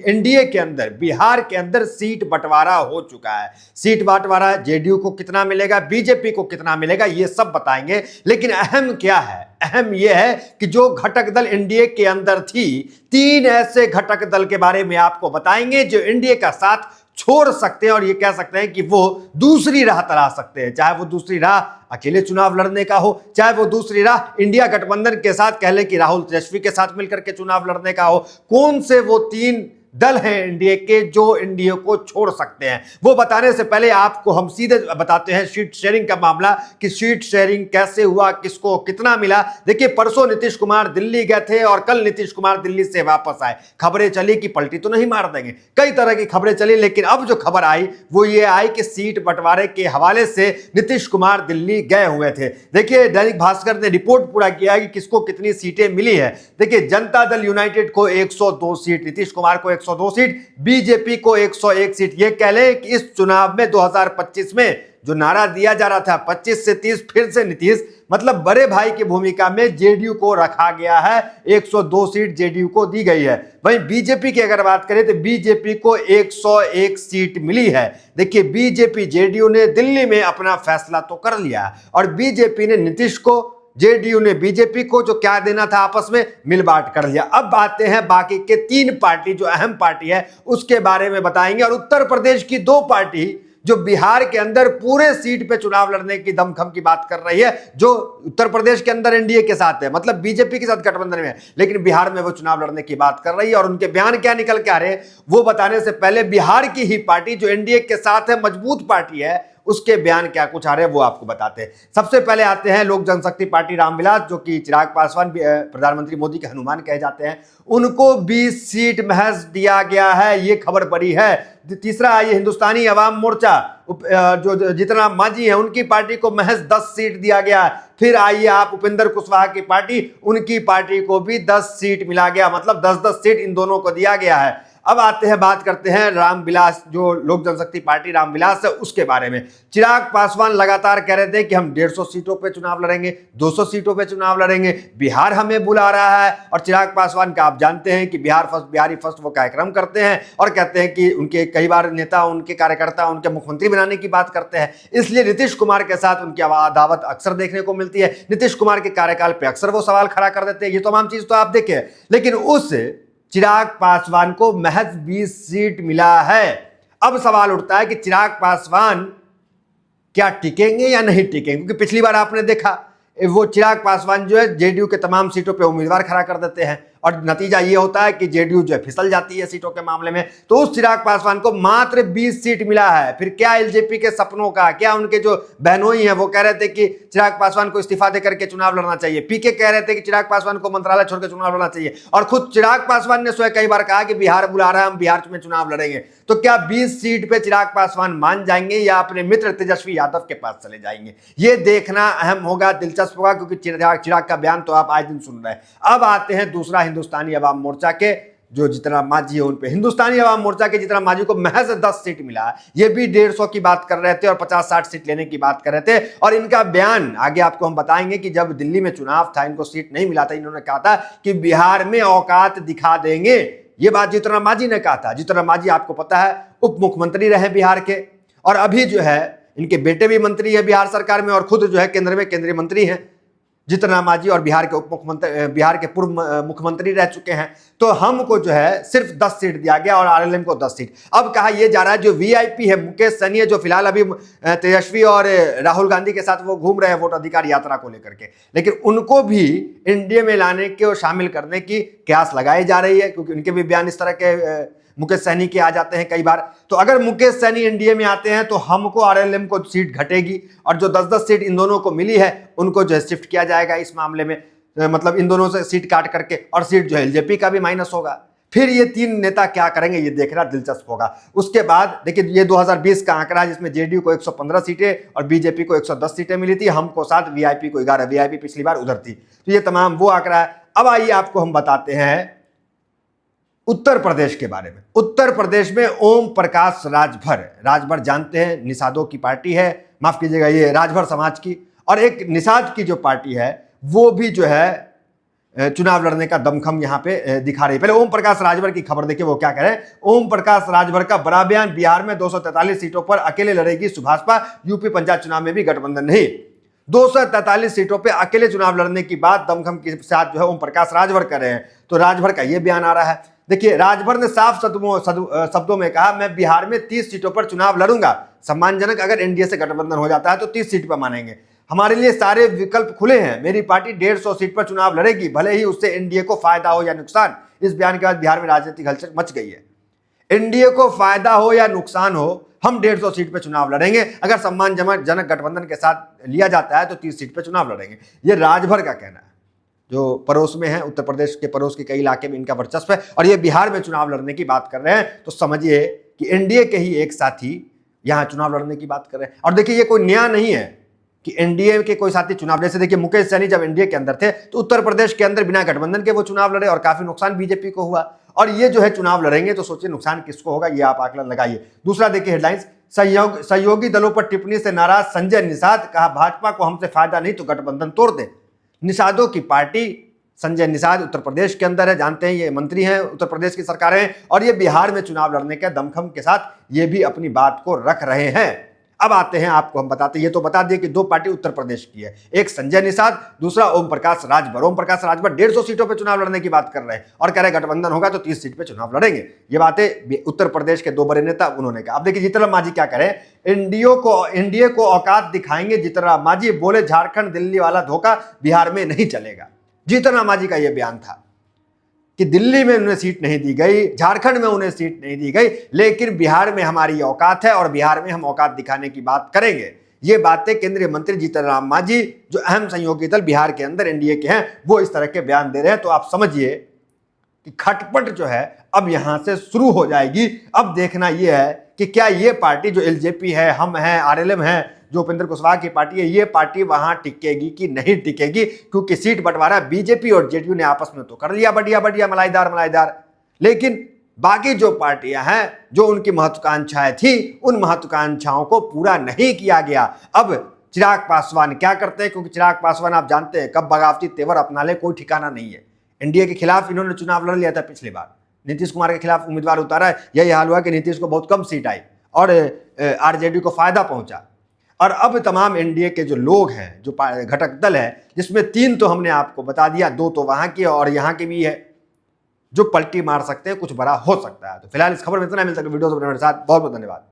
NDA के अंदर बिहार के अंदर सीट बंटवारा हो चुका है। सीट बंटवारा जेडीयू को कितना मिलेगा, बीजेपी को कितना मिलेगा, ये सब बताएंगे। लेकिन अहम क्या है, अहम यह है कि जो घटक दल एनडीए के अंदर थी, 3 ऐसे घटक दल के बारे में आपको बताएंगे जो एनडीए का साथ छोड़ सकते हैं और ये कह सकते हैं कि वो दूसरी राह तलाश सकते हैं। चाहे वो दूसरी राह अकेले चुनाव लड़ने का हो, चाहे वो दूसरी राह इंडिया गठबंधन के साथ कह ले कि राहुल तेजस्वी के साथ मिलकर के चुनाव लड़ने का हो। कौन से वो 3 दल हैं एनडीए के जो एनडीए को छोड़ सकते हैं, वो बताने से पहले आपको हम सीधे बताते हैं सीट शेयरिंग का मामला, कि सीट शेयरिंग कैसे हुआ, किसको कितना मिला। देखिए, परसों नीतीश कुमार दिल्ली गए थे और कल नीतीश कुमार दिल्ली से वापस आए। खबरें चली कि पलटी तो नहीं मार देंगे, कई तरह की खबरें चली, लेकिन अब जो खबर आई वो ये आई कि सीट बंटवारे के हवाले से नीतीश कुमार दिल्ली गए हुए थे। देखिए, दैनिक भास्कर ने रिपोर्ट पूरा किया कि किसको कितनी सीटें मिली है। देखिए, जनता दल यूनाइटेड को 102 सीट, नीतीश कुमार को 102 सीट, बीजेपी को 101 सीट। ये कह ले कि इस चुनाव में 2025 में जो नारा दिया जा रहा था 25 से 30 फिर से नीतीश, मतलब बड़े भाई की भूमिका में जेडीयू को रखा गया है। 102 सीट जेडीयू को दी गई है। वहीं बीजेपी की अगर बात करें तो बीजेपी को 101 सीट मिली है। देखिए, बीजेपी, जेडीयू ने दिल्ली में अपना फैसला तो कर लिया और बीजेपी ने नीतीश को, जेडीयू ने बीजेपी को जो क्या देना था आपस में मिल बांट कर लिया। अब आते हैं बाकी के 3 पार्टी जो अहम पार्टी है उसके बारे में बताएंगे, और उत्तर प्रदेश की 2 पार्टी जो बिहार के अंदर पूरे सीट पे चुनाव लड़ने की दमखम की बात कर रही है, जो उत्तर प्रदेश के अंदर एनडीए के साथ है, मतलब बीजेपी के साथ गठबंधन में है, लेकिन बिहार में वो चुनाव लड़ने की बात कर रही है। और उनके बयान क्या निकल के आ रहे हैं वो बताने से पहले बिहार की ही पार्टी जो एनडीए के साथ है, मजबूत पार्टी है, उसके बयान क्या कुछ आ रहे हैं वो आपको बताते हैं। सबसे पहले आते हैं लोक जनशक्ति पार्टी रामविलास, जो कि चिराग पासवान प्रधानमंत्री मोदी के हनुमान कहे जाते हैं, उनको 20 सीट महज दिया गया है, ये खबर बड़ी है। तीसरा आइए हिंदुस्तानी अवाम मोर्चा, जो जीतनराम मांझी है, उनकी पार्टी को महज 10 सीट दिया गया। फिर आइए आप उपेंद्र कुशवाहा की पार्टी, उनकी पार्टी को भी 10 सीट मिला गया, मतलब 10-10 सीट इन दोनों को दिया गया है। अब आते हैं, बात करते हैं रामविलास, जो लोक जनशक्ति पार्टी रामविलास है, उसके बारे में। चिराग पासवान लगातार कह रहे थे कि हम 150 सीटों पे चुनाव लड़ेंगे, 200 सीटों पे चुनाव लड़ेंगे, बिहार हमें बुला रहा है। और चिराग पासवान का आप जानते हैं कि बिहार फर्स्ट, बिहारी फर्स्ट वो कार्यक्रम करते हैं और कहते हैं कि उनके कई बार नेता, उनके कार्यकर्ता उनके मुख्यमंत्री बनाने की बात करते हैं, इसलिए नीतीश कुमार के साथ उनकी अदावत अक्सर देखने को मिलती है। नीतीश कुमार के कार्यकाल पर अक्सर वो सवाल खड़ा कर देते हैं, ये तमाम चीज तो आप देखें, लेकिन उस चिराग पासवान को महज 20 सीट मिला है। अब सवाल उठता है कि चिराग पासवान क्या टिकेंगे या नहीं टिकेंगे, क्योंकि पिछली बार आपने देखा वो चिराग पासवान जो है जेडीयू के तमाम सीटों पे उम्मीदवार खड़ा कर देते हैं और नतीजा ये होता है कि जेडीयू जो है फिसल जाती है सीटों के मामले में। तो उस चिराग पासवान को मात्र 20 सीट मिला है। फिर क्या एलजेपी के सपनों का, क्या उनके जो बहनोई हैं वो कह रहे थे कि चिराग पासवान को इस्तीफा देकर के चुनाव लड़ना चाहिए, पीके कह रहे थे कि चिराग पासवान को मंत्रालय छोड़कर चुनाव लड़ना चाहिए, और खुद चिराग पासवान ने स्वयं कई बार कहा कि बिहार बुला रहा है, हम बिहार में चुनाव लड़ेंगे। तो क्या 20 सीट पे चिराग पासवान मान जाएंगे या अपने मित्र तेजस्वी यादव के पास चले जाएंगे, ये देखना अहम होगा, दिलचस्प होगा, क्योंकि चिराग का बयान तो आप आए दिन सुन रहे हैं। अब आते हैं दूसरा हिंदुस्तानी अवाम मोर्चा के, जो जीतनराम मांझी है उन पे। हिंदुस्तानी अवाम मोर्चा के जीतनराम मांझी को महज 10 सीट मिला है। ये भी 150 की बात कर रहे थे और 50-60 सीट लेने की बात कर रहे थे। और इनका बयान आगे आपको हम बताएंगे कि जब दिल्ली में चुनाव था, इनको सीट नहीं मिला था, इन्होंने कहा था कि बिहार में औकात दिखा देंगे। ये बात जीतनराम मांझी ने कहा था। जीतनराम मांझी आपको पता है उप मुख्यमंत्री रहे बिहार के, और अभी जो है इनके बेटे भी मंत्री है बिहार सरकार में, और खुद जो है केंद्र में केंद्रीय मंत्री हैं जीतनराम मांझी, और बिहार के उप मुख्यमंत्री, बिहार के पूर्व मुख्यमंत्री रह चुके हैं। तो हमको जो है सिर्फ 10 सीट दिया गया और आरएलएम को 10 सीट। अब कहा यह जा रहा है जो वीआईपी है मुकेश सहनी है, जो फिलहाल अभी तेजस्वी और राहुल गांधी के साथ वो घूम रहे हैं वोट अधिकार यात्रा को लेकर के, लेकिन उनको भी एनडीए में लाने के और शामिल करने की कयास लगाई जा रही है, क्योंकि उनके भी बयान इस तरह के मुकेश सहनी के आ जाते हैं कई बार। तो अगर मुकेश सहनी एनडीए में आते हैं तो हमको आरएलएम को सीट घटेगी, और जो 10-10 सीट इन दोनों को मिली है उनको जो है शिफ्ट किया जाएगा इस मामले में, मतलब इन दोनों से सीट काट करके, और सीट जो है एलजेपी का भी माइनस होगा। फिर ये 3 नेता क्या करेंगे ये देखना दिलचस्प होगा। उसके बाद देखिए, ये 2020 का आंकड़ा है जिसमें जेडीयू को 115 सीटें और बीजेपी को 110 सीटें मिली थी, हमको 7, वीआईपी को 11, वीआईपी पिछली बार उधर थी। तो ये तमाम वो आंकड़ा है। अब आइए आपको हम बताते हैं उत्तर प्रदेश के बारे में। उत्तर प्रदेश में ओम प्रकाश राजभर जानते हैं, निषादों की पार्टी है, माफ कीजिएगा ये राजभर समाज की, और एक निषाद की जो पार्टी है वो भी जो है चुनाव लड़ने का दमखम यहां पे दिखा रही है। पहले ओम प्रकाश राजभर की खबर देखिए, वो क्या कह रहे हैं। ओम प्रकाश राजभर का बड़ा बयान, बिहार में 243 सीटों पर अकेले लड़ेगी सुभाषपा, यूपी पंचायत चुनाव में भी गठबंधन नहीं। 243 सीटों पे अकेले चुनाव लड़ने की बात दमखम के साथ जो है ओम प्रकाश राजभर कर रहे हैं। तो राजभर का यह बयान आ रहा है। देखिए, राजभर ने साफ शब्दों में कहा, मैं बिहार में 30 सीटों पर चुनाव लड़ूंगा। सम्मानजनक, अगर एनडीए से गठबंधन हो जाता है तो 30 सीट पर मानेंगे। हमारे लिए सारे विकल्प खुले हैं। मेरी पार्टी 150 सीट पर चुनाव लड़ेगी, भले ही उससे एनडीए को फायदा हो या नुकसान। इस बयान के बाद बिहार में राजनीतिक हलचल मच गई है। एनडीए को फायदा हो या नुकसान हो, हम 150 सीट पर चुनाव लड़ेंगे। अगर सम्मानजनक गठबंधन के साथ लिया जाता है तो 30 सीट पर चुनाव लड़ेंगे। यह राजभर का कहना है, जो पड़ोस में है, उत्तर प्रदेश के पड़ोस के कई इलाके में इनका वर्चस्व है, और ये बिहार में चुनाव लड़ने की बात कर रहे हैं। तो समझिए कि एनडीए के ही एक साथी यहां चुनाव लड़ने की बात कर रहे हैं। और देखिए, ये कोई नया नहीं है कि एनडीए के कोई साथी चुनाव, जैसे देखिए मुकेश सहनी जब एनडीए के अंदर थे तो उत्तर प्रदेश के अंदर बिना गठबंधन के वो चुनाव लड़े और काफी नुकसान बीजेपी को हुआ। और ये जो है चुनाव लड़ेंगे तो सोचिए नुकसान किसको होगा, ये आप आकलन लगाइए। दूसरा देखिए हेडलाइंस, सहयोगी दलों पर टिप्पणी से नाराज संजय निषाद, कहा भाजपा को हमसे फायदा नहीं तो गठबंधन तोड़ दे। निषादों की पार्टी, संजय निषाद उत्तर प्रदेश के अंदर है, जानते हैं ये मंत्री हैं, उत्तर प्रदेश की सरकार है, और ये बिहार में चुनाव लड़ने के दमखम के साथ ये भी अपनी बात को रख रहे हैं। अब आते हैं, आपको हम बताते हैं, ये तो बता दिए कि दो पार्टी उत्तर प्रदेश की है, एक संजय निषाद, दूसरा ओम प्रकाश राजभर। ओम प्रकाश राजभर 150 सीटों पे चुनाव लड़ने की बात कर रहे हैं और कह रहे गठबंधन होगा तो 30 सीट पे चुनाव लड़ेंगे। ये बातें उत्तर प्रदेश के दो बड़े नेता उन्होंने कहा। अब देखिए जीतनराम मांझी क्या करें, एनडीए को औकात दिखाएंगे जीतनराम मांझी, बोले झारखंड दिल्ली वाला धोखा बिहार में नहीं चलेगा। जीतनराम मांझी का यह बयान था कि दिल्ली में उन्हें सीट नहीं दी गई, झारखंड में उन्हें सीट नहीं दी गई, लेकिन बिहार में हमारी औकात है और बिहार में हम औकात दिखाने की बात करेंगे। ये बातें केंद्रीय मंत्री जीतनराम मांझी, जो अहम सहयोगी दल बिहार के अंदर एनडीए के हैं, वो इस तरह के बयान दे रहे हैं। तो आप समझिए कि खटपट जो है अब यहां से शुरू हो जाएगी। अब देखना यह है कि क्या ये पार्टी जो एलजेपी है, हम हैं, आरएलएम है, जो उपेंद्र कुशवाहा की पार्टी है, ये पार्टी वहां टिकेगी कि नहीं टिकेगी, क्योंकि सीट बंटवारा बीजेपी और जेडीयू ने आपस में तो कर लिया बढ़िया मलाईदार, लेकिन बाकी जो पार्टियां हैं, जो उनकी महत्वाकांक्षाएं थी, उन महत्वाकांक्षाओं को पूरा नहीं किया गया। अब चिराग पासवान क्या करते हैं, क्योंकि चिराग पासवान आप जानते हैं कब बगावती तेवर अपना ले कोई ठिकाना नहीं है। एनडीए के खिलाफ इन्होंने चुनाव लड़ लिया था पिछली बार, नीतीश कुमार के खिलाफ उम्मीदवार उतारा है, यही हाल हुआ कि नीतीश को बहुत कम सीट आई और आरजेडी को फायदा पहुंचा। और अब तमाम एनडीए के जो लोग हैं, जो घटक दल है, जिसमें 3 तो हमने आपको बता दिया, 2 तो वहां की और यहां की भी है, जो पलटी मार सकते हैं, कुछ बड़ा हो सकता है। तो फिलहाल इस खबर में इतना, मिलता है वीडियो मेरे साथ। बहुत बहुत धन्यवाद।